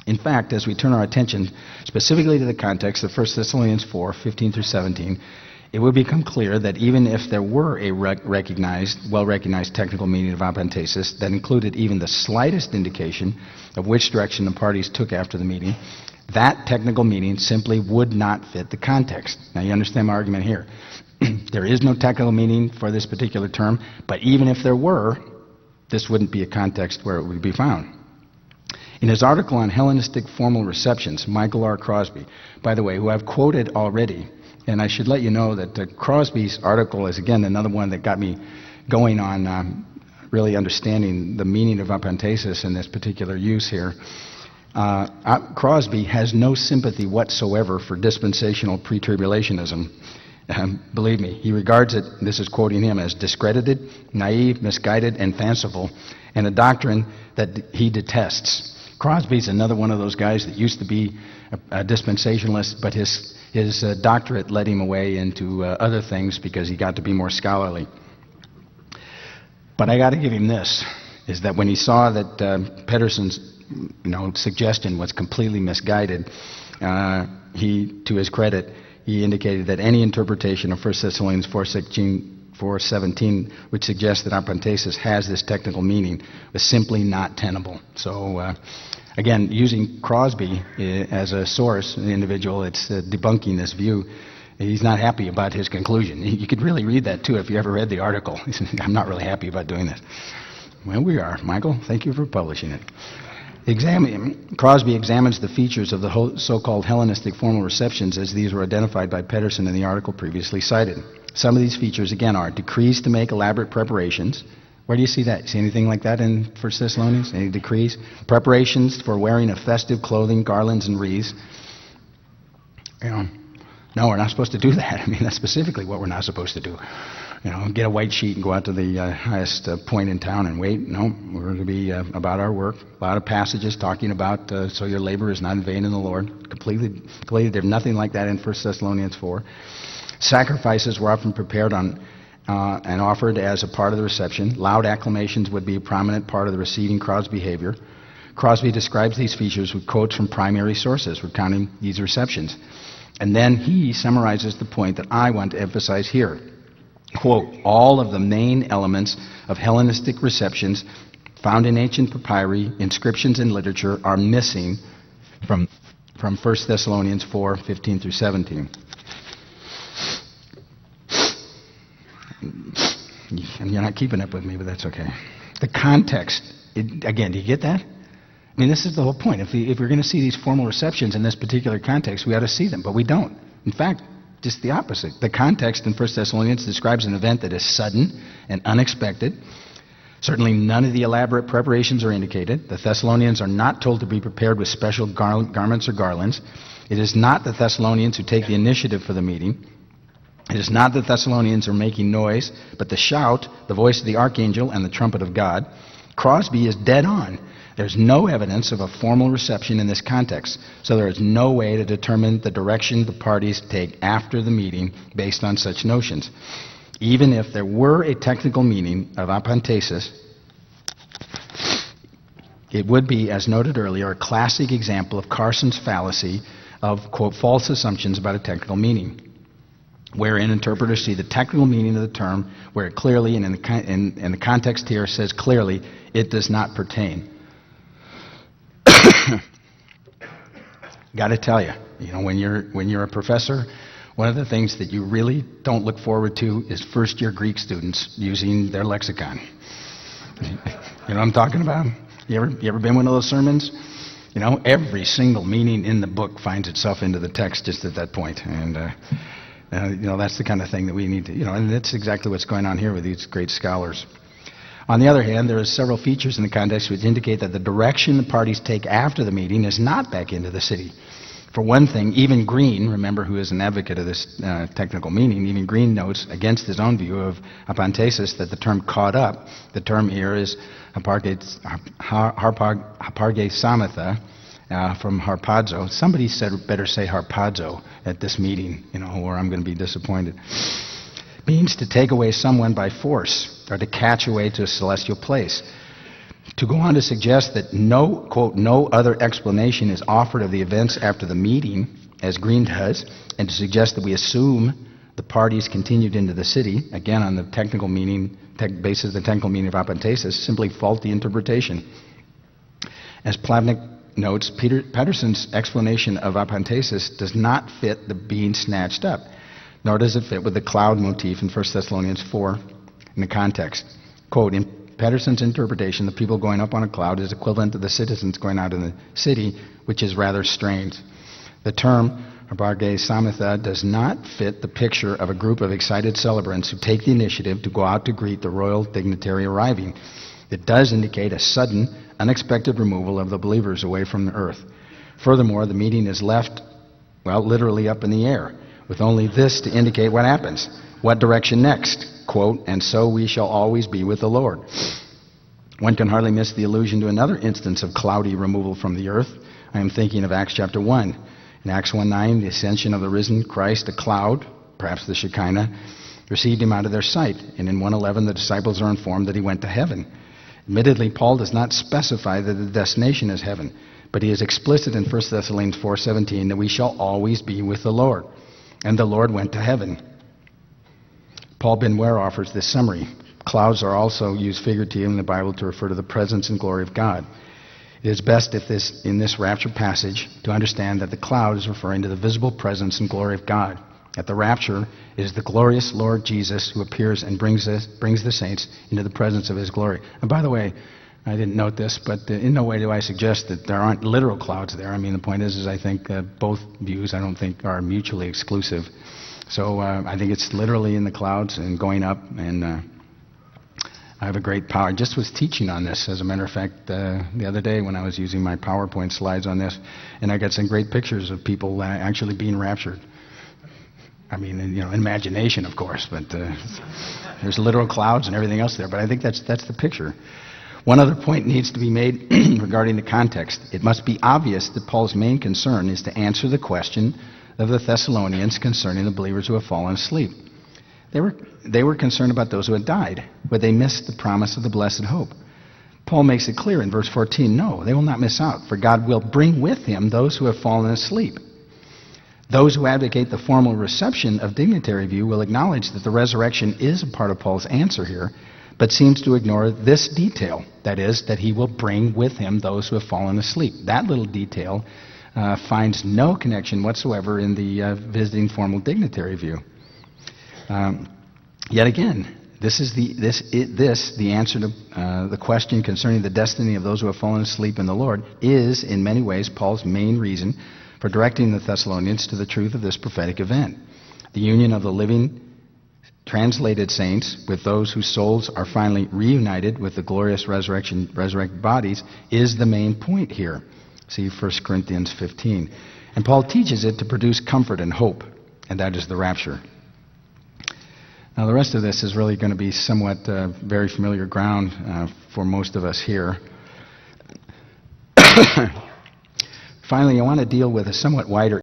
In fact, as we turn our attention specifically to the context of 1 Thessalonians 4, 15 through 17, it will become clear that even if there were a well-recognized technical meaning of apantesis that included even the slightest indication of which direction the parties took after the meeting, that technical meaning simply would not fit the context. Now, you understand my argument here. There is no technical meaning for this particular term, but even if there were, this wouldn't be a context where it would be found. In his article on Hellenistic formal receptions, Michael R. Crosby, by the way, who I've quoted already, and I should let you know that Crosby's article is, again, another one that got me going on really understanding the meaning of apantesis in this particular use here. Crosby has no sympathy whatsoever for dispensational pre-tribulationism. Believe me, he regards it, this is quoting him, as discredited, naive, misguided, and fanciful, and a doctrine that he detests. Crosby's another one of those guys that used to be a dispensationalist, but his doctorate led him away into other things because he got to be more scholarly. But I got to give him this, is that when he saw that Pedersen's suggestion was completely misguided, he, to his credit, he indicated that any interpretation of 1 Thessalonians 4:17, which suggests that apantesis has this technical meaning, was simply not tenable. So, again, using Crosby as a source, an individual that's debunking this view, he's not happy about his conclusion. You could really read that, too, if you ever read the article. He said, I'm not really happy about doing this. Well, we are, Michael. Thank you for publishing it. Crosby examines the features of the so-called Hellenistic formal receptions as these were identified by Pedersen in the article previously cited. Some of these features, again, are decrees to make elaborate preparations. Where do you see that? See anything like that in 1 Thessalonians? Any decrees? Preparations for wearing of festive clothing, garlands, and wreaths. No, we're not supposed to do that. I mean, that's specifically what we're not supposed to do. Get a white sheet and go out to the highest point in town and wait. No, we're going to be about our work. A lot of passages talking about so your labor is not in vain in the Lord. Completely, there's nothing like that in 1 Thessalonians 4. Sacrifices were often prepared on and offered as a part of the reception. Loud acclamations would be a prominent part of the receiving crowd's behavior. Crosby describes these features with quotes from primary sources recounting these receptions. And then he summarizes the point that I want to emphasize here. Quote, all of the main elements of Hellenistic receptions found in ancient papyri, inscriptions, and literature are missing from 1 Thessalonians 4, 15 through 17. And you're not keeping up with me, but that's okay. The context, again, do you get that? I mean, this is the whole point. If we're going to see these formal receptions in this particular context, we ought to see them, but we don't. In fact, just the opposite. The context in 1 Thessalonians describes an event that is sudden and unexpected. Certainly none of the elaborate preparations are indicated. The Thessalonians are not told to be prepared with special garments or garlands. It is not the Thessalonians who take the initiative for the meeting. It is not the Thessalonians who are making noise, but the shout, the voice of the archangel, and the trumpet of God. Crosby is dead on. There's no evidence of a formal reception in this context, so there is no way to determine the direction the parties take after the meeting based on such notions. Even if there were a technical meaning of apantesis, it would be, as noted earlier, a classic example of Carson's fallacy of, quote, false assumptions about a technical meaning, wherein interpreters see the technical meaning of the term where it clearly, and in the context here says clearly, it does not pertain. Got to tell you, when you're a professor, one of the things that you really don't look forward to is first-year Greek students using their lexicon. You know what I'm talking about? You ever been one of those sermons? Every single meaning in the book finds itself into the text just at that point, and that's the kind of thing that we need to, and that's exactly what's going on here with these great scholars. On the other hand, there are several features in the context which indicate that the direction the parties take after the meeting is not back into the city. For one thing, even Green, remember, who is an advocate of this technical meaning, even Green notes against his own view of apantesis that the term caught up, the term here is harparge samatha, from harpazo. Somebody said better say harpazo at this meeting, or I'm going to be disappointed. Means to take away someone by force or to catch away to a celestial place. To go on to suggest that no, quote, no other explanation is offered of the events after the meeting, as Green does, and to suggest that we assume the parties continued into the city, again on the technical meaning, basis of the technical meaning of apantesis, simply faulty interpretation. As Plavnik notes, Pedersen's explanation of apantesis does not fit the being snatched up, nor does it fit with the cloud motif in 1 Thessalonians 4 in the context. Quote, in Pedersen's interpretation, the people going up on a cloud is equivalent to the citizens going out in the city, which is rather strange. The term Abarge Samitha does not fit the picture of a group of excited celebrants who take the initiative to go out to greet the royal dignitary arriving. It does indicate a sudden, unexpected removal of the believers away from the earth. Furthermore, the meeting is left, well, literally up in the air, with only this to indicate what happens. What direction next? Quote, and so we shall always be with the Lord. One can hardly miss the allusion to another instance of cloudy removal from the earth. I am thinking of Acts chapter 1. In Acts 1:9, the ascension of the risen Christ, a cloud, perhaps the Shekinah, received him out of their sight. And in 1:11, the disciples are informed that he went to heaven. Admittedly, Paul does not specify that the destination is heaven, but he is explicit in 1 Thessalonians 4:17 that we shall always be with the Lord. And the Lord went to heaven. Paul Benware offers this summary. Clouds are also used figuratively in the Bible to refer to the presence and glory of God. It is best in this rapture passage to understand that the cloud is referring to the visible presence and glory of God. At the rapture, it is the glorious Lord Jesus who appears and brings the saints into the presence of his glory. And by the way, I didn't note this, but in no way do I suggest that there aren't literal clouds there. I mean, the point is I think both views I don't think are mutually exclusive. So I think it's literally in the clouds and going up, and I have a great power. I just was teaching on this, as a matter of fact, the other day when I was using my PowerPoint slides on this, and I got some great pictures of people actually being raptured. I mean, imagination, of course, but there's literal clouds and everything else there, but I think that's the picture. One other point needs to be made regarding the context. It must be obvious that Paul's main concern is to answer the question of the Thessalonians concerning the believers who have fallen asleep. They were concerned about those who had died, but they missed the promise of the blessed hope. Paul makes it clear in verse 14, no, they will not miss out, for God will bring with him those who have fallen asleep. Those who advocate the formal reception of dignitary view will acknowledge that the resurrection is a part of Paul's answer here, but seems to ignore this detail, that is, that he will bring with him those who have fallen asleep. That little detail finds no connection whatsoever in the visiting formal dignitary view. Yet again, the answer to the question concerning the destiny of those who have fallen asleep in the Lord is, in many ways, Paul's main reason for directing the Thessalonians to the truth of this prophetic event. The union of the living, translated saints with those whose souls are finally reunited with the glorious resurrected bodies is the main point here. See 1 Corinthians 15. And Paul teaches it to produce comfort and hope, and that is the rapture. Now, the rest of this is really going to be somewhat very familiar ground for most of us here. Finally, I want to deal with a somewhat wider